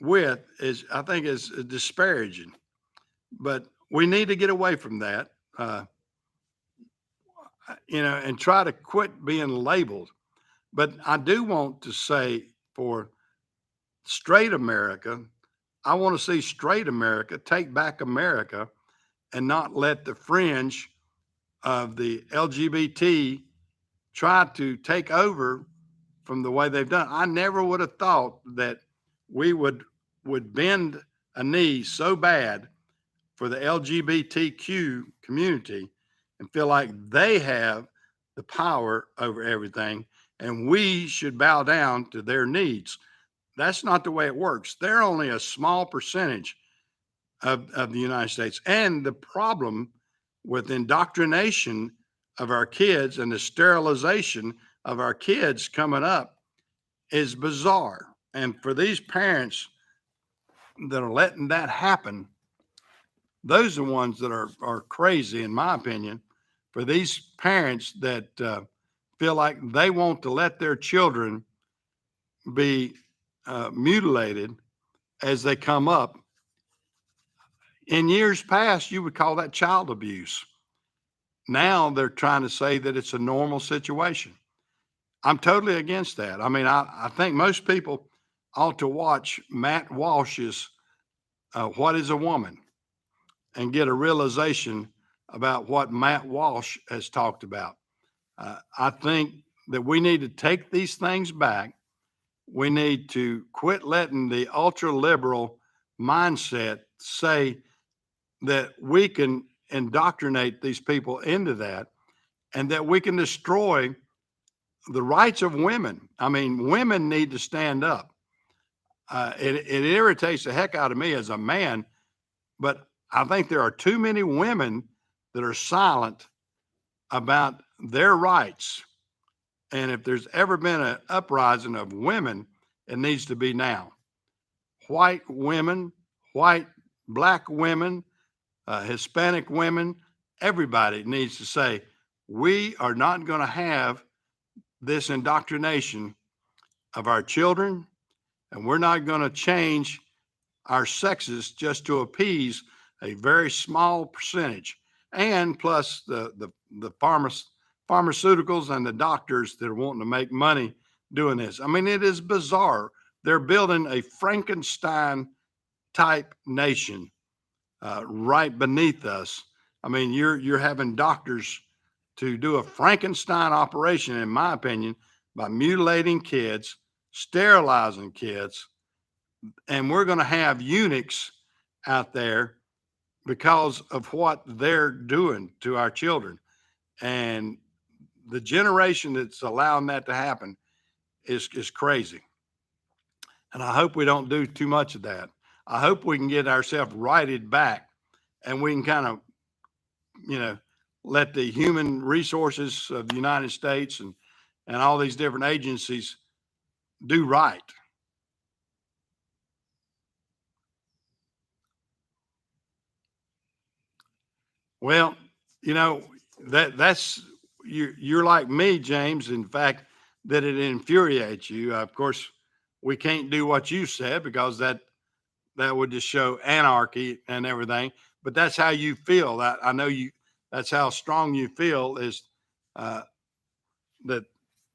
Speaker 1: with is, I think, is disparaging. But we need to get away from that, and try to quit being labeled. But I do want to say for straight America, I want to see straight America take back America and not let the fringe of the LGBT try to take over from the way they've done. I never would have thought that we would bend a knee so bad for the LGBTQ community and feel like they have the power over everything and we should bow down to their needs. That's not the way it works. They're only a small percentage of the United States. And the problem with indoctrination of our kids and the sterilization of our kids coming up is bizarre. And for these parents that are letting that happen, those are the ones that are crazy, in my opinion. For these parents that feel like they want to let their children be mutilated as they come up. In years past, you would call that child abuse. Now they're trying to say that it's a normal situation. I'm totally against that. I mean, I think most people ought to watch Matt Walsh's What is a Woman and get a realization about what Matt Walsh has talked about. I think that we need to take these things back. We need to quit letting the ultra liberal mindset say that we can indoctrinate these people into that and that we can destroy the rights of women. I mean, women need to stand up. It irritates the heck out of me as a man, but I think there are too many women that are silent about their rights. And if there's ever been an uprising of women, it needs to be now. White women, black women, Hispanic women, everybody needs to say, we are not going to have this indoctrination of our children, and we're not going to change our sexes just to appease a very small percentage. And plus the pharmaceuticals and the doctors that are wanting to make money doing this. I mean, it is bizarre. They're building a Frankenstein type nation right beneath us. I mean, you're having doctors to do a Frankenstein operation, in my opinion, by mutilating kids, sterilizing kids, and we're going to have eunuchs out there because of what they're doing to our children. And the generation that's allowing that to happen is crazy. And I hope we don't do too much of that. I hope we can get ourselves righted back and we can kind of, let the human resources of the United States and all these different agencies do right. Well, that's you're like me, James. In fact, that it infuriates you. Of course, we can't do what you said because that would just show anarchy and everything. But that's how you feel. That I know you. That's how strong you feel. Is that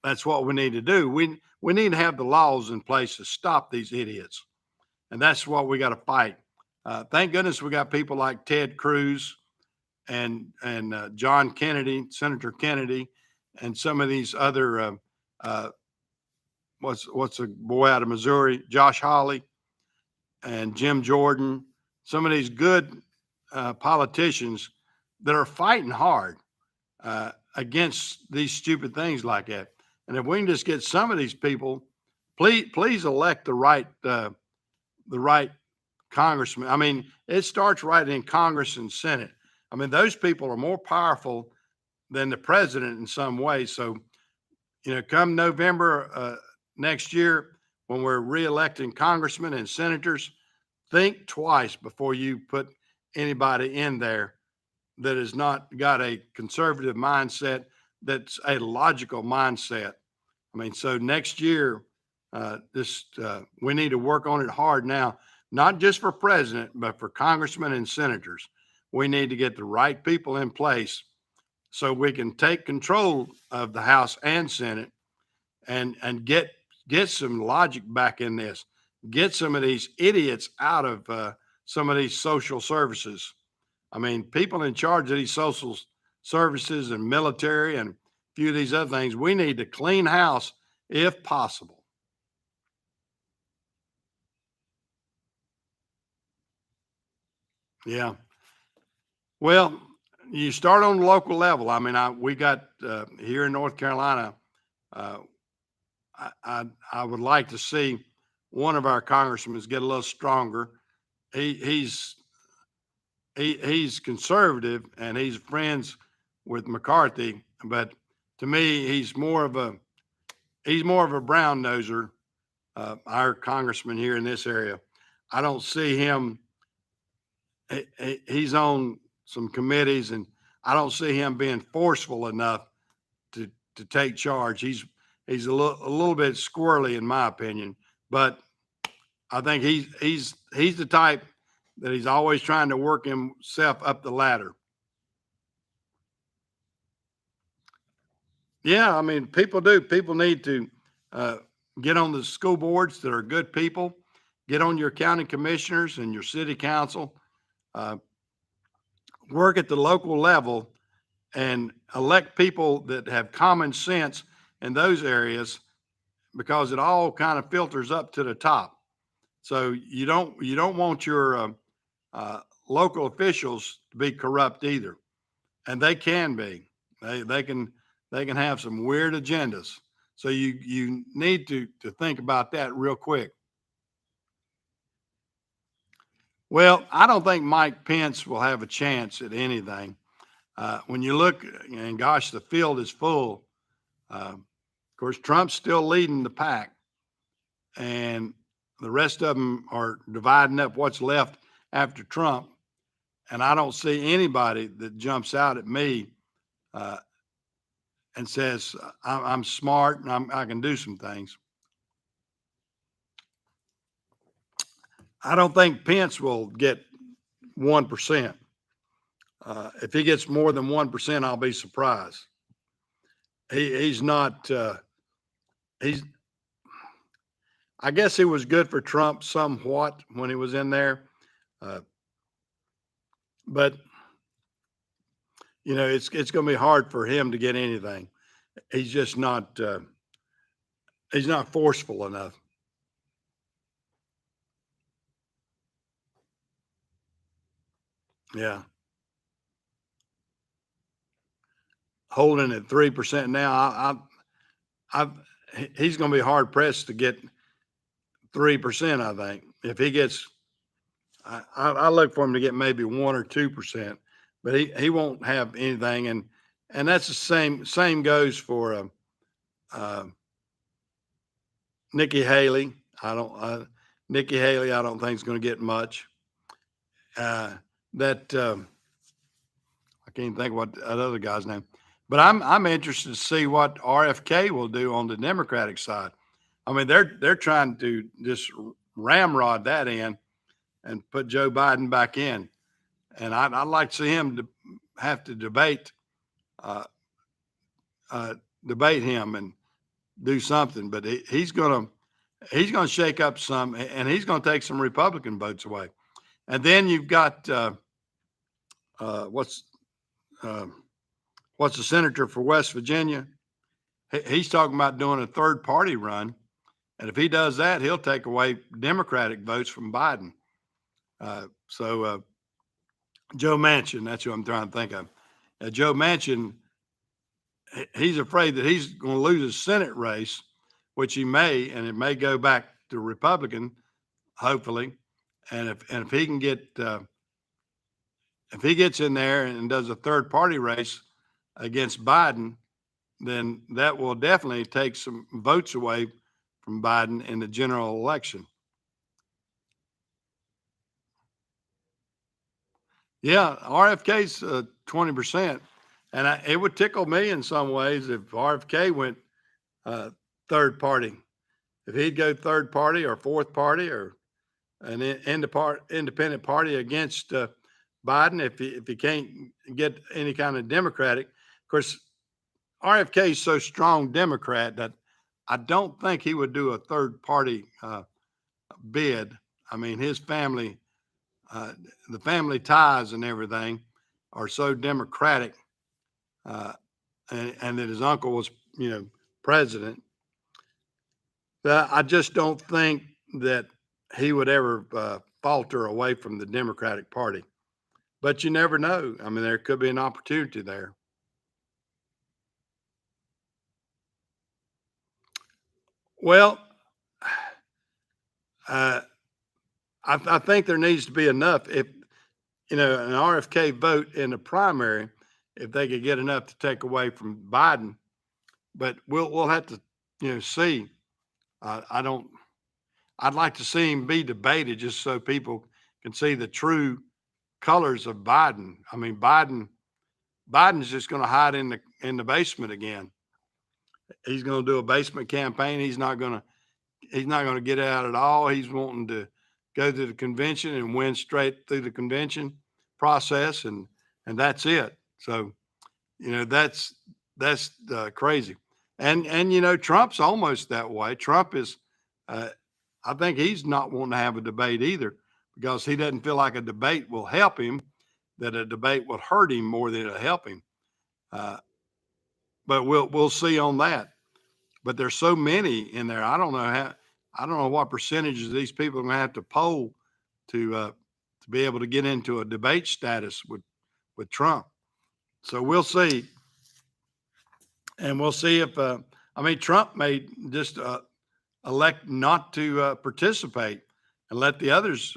Speaker 1: that's what we need to do. We need to have the laws in place to stop these idiots, and that's what we got to fight. Thank goodness we got people like Ted Cruz and John Kennedy, Senator Kennedy, and some of these other what's a boy out of Missouri, Josh Hawley, and Jim Jordan. Some of these good politicians that are fighting hard against these stupid things like that. And if we can just get some of these people please elect the right congressman. I mean, it starts right in Congress and Senate. I mean, those people are more powerful than the president in some ways. So, come November next year, when we're reelecting congressmen and senators, think twice before you put anybody in there that has not got a conservative mindset, that's a logical mindset. I mean, so next year, we need to work on it hard now, not just for president, but for congressmen and senators. We need to get the right people in place so we can take control of the House and Senate and get some logic back in this. Get some of these idiots out of some of these social services. I mean, people in charge of these social services and military and a few of these other things, we need to clean house if possible. Yeah. Well, you start on the local level. I mean, we got here in North Carolina. Uh, I would like to see one of our congressmen get a little stronger. He's he's conservative and he's friends with McCarthy, but to me, he's more of a brown noser. Our congressman here in this area, I don't see him. He's on some committees, and I don't see him being forceful enough to take charge. He's a little bit squirrely in my opinion, but I think he's the type that he's always trying to work himself up the ladder. Yeah, I mean, people do. People need to uh, get on the school boards that are good people. Get on your county commissioners and your city council. Uh, Work at the local level and elect people that have common sense in those areas, because it all kind of filters up to the top. So you don't want your uh, local officials to be corrupt either, and they can be. They can have some weird agendas. So you need to think about that real quick. Well, I don't think Mike Pence will have a chance at anything. When you look, and gosh, the field is full. Of course, Trump's still leading the pack, and the rest of them are dividing up what's left after Trump. And I don't see anybody that jumps out at me uh, and says, I'm smart and I can do some things. I don't think Pence will get 1%. If he gets more than 1%, I'll be surprised. He's not, he's, I guess he was good for Trump somewhat when he was in there. Uh, but it's going to be hard for him to get anything. He's just not, he's not forceful enough. Yeah. Holding at 3% now. He's going to be hard pressed to get 3%. I think if he gets, I look for him to get maybe 1 or 2%, but he won't have anything. And that's the same goes for uh, Nikki Haley. Nikki Haley, I don't think is going to get much. That I can't think what that other guy's name, but I'm interested to see what RFK will do on the Democratic side. I mean, they're trying to just ramrod that in and put Joe Biden back in, and I'd like to see him have to uh, debate him and do something. But he's gonna shake up some, and he's gonna take some Republican votes away. And then you've got uh, what's uh, what's the senator for West Virginia? He's talking about doing a third party run. And if he does that, he'll take away Democratic votes from Biden. So Joe Manchin, that's who I'm trying to think of. Joe Manchin, he's afraid that he's going to lose his Senate race which he may, and it may go back to Republican, hopefully. And if he can get if he gets in there and does a third party race against Biden, then that will definitely take some votes away from Biden in the general election. Yeah, RFK's 20%, and it would tickle me in some ways if RFK went uh, third party. If he'd go third party or fourth party or an independent party against Biden, if he can't get any kind of Democratic, of course, RFK is so strong Democrat that I don't think he would do a third party bid. I mean, his family, the family ties and everything are so Democratic, uh, and that his uncle was, president. That I just don't think that he would ever falter away from the Democratic Party. But you never know. I mean, there could be an opportunity there. Well, uh, I think there needs to be enough. If an RFK vote in the primary, if they could get enough to take away from Biden, but we'll have to see. I don't. I'd like to see him be debated just so people can see the true colors of Biden. I mean, Biden's just going to hide in the basement again. He's going to do a basement campaign. He's not going to get out at all. He's wanting to go to the convention and win straight through the convention process, and that's it. So, that's crazy. And Trump's almost that way. Trump is, I think he's not wanting to have a debate either because he doesn't feel like a debate will help him. That a debate will hurt him more than it'll help him. Uh, but we'll see on that. But there's so many in there. I don't know what percentages these people are going to have to poll to be able to get into a debate status with Trump. So we'll see, and we'll see if Trump may just elect not to participate and let the others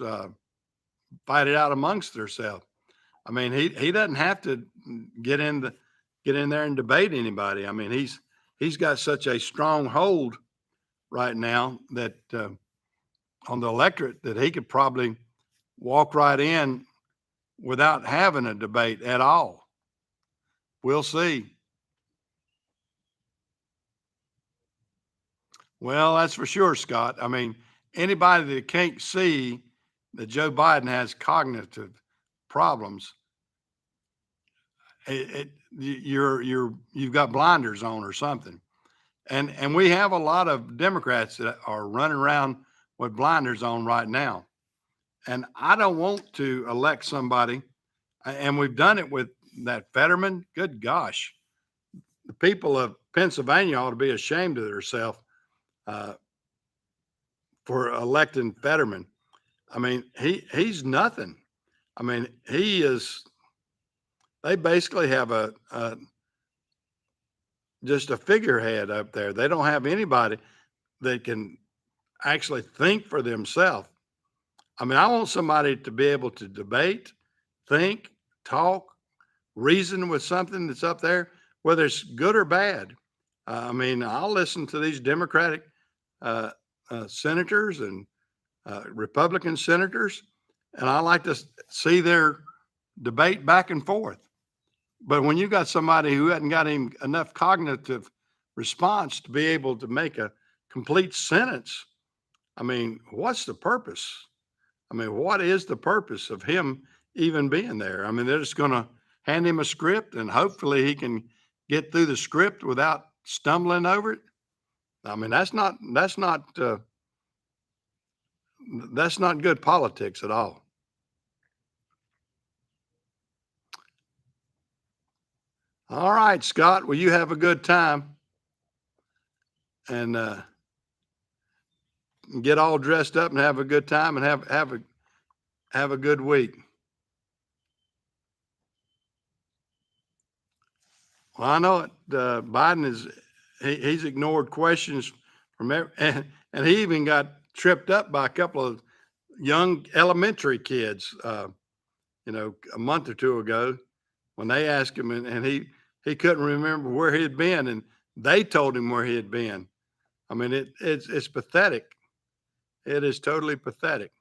Speaker 1: fight it out amongst themselves. I mean, he doesn't have to get in there and debate anybody. I mean, he's got such a strong hold right now that on the electorate that he could probably walk right in without having a debate at all. We'll see. Well, that's for sure, Scott. I mean, anybody that can't see that Joe Biden has cognitive problems, you've got blinders on or something. And we have a lot of Democrats that are running around with blinders on right now. And I don't want to elect somebody, and we've done it with that Fetterman. Good gosh. The people of Pennsylvania ought to be ashamed of themselves for electing Fetterman. I mean, he's nothing. I mean, they basically have just a figurehead up there. They don't have anybody that can actually think for themselves. I mean, I want somebody to be able to debate, think, talk, reason with something that's up there, whether it's good or bad. I mean, I'll listen to these Democratic senators and Republican senators, and I like to see their debate back and forth. But when you got somebody who hadn't got enough cognitive response to be able to make a complete sentence, I mean, what's the purpose? I mean, what is the purpose of him even being there? I mean, they're just going to hand him a script and hopefully he can get through the script without stumbling over it. I mean, that's not good politics at all. All right, Scott. Well, you have a good time and get all dressed up and have a good time and have a good week. Well, I know it. Biden he's ignored questions and he even got tripped up by a couple of young elementary kids, a month or two ago when they asked him, and he couldn't remember where he had been, and they told him where he had been. I mean, it's pathetic. It is totally pathetic.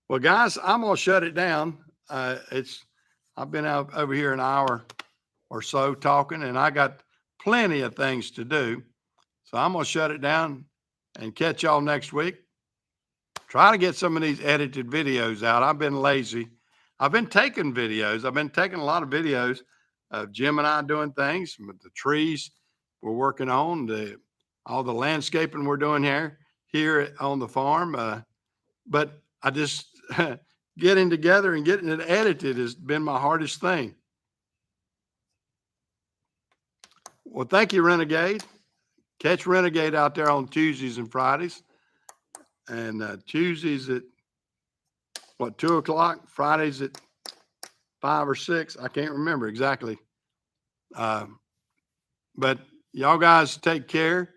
Speaker 1: Well, guys, I'm gonna shut it down. I've been out over here an hour or so talking, and I got plenty of things to do. So I'm gonna shut it down and catch y'all next week. Try to get some of these edited videos out. I've been lazy. I've been taking videos. I've been taking a lot of videos of Jim and I doing things with the trees we're working on, all the landscaping we're doing here on the farm. But I just getting together and getting it edited has been my hardest thing. Well, thank you, Renegade. Catch Renegade out there on Tuesdays and Fridays. And Tuesdays at 2:00, Fridays at 5 or 6. I can't remember exactly. But y'all guys take care,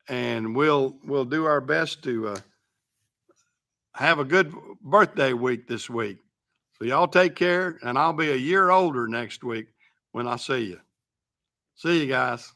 Speaker 1: and we'll do our best to have a good birthday week this week. So y'all take care, and I'll be a year older next week when I see you. See you guys.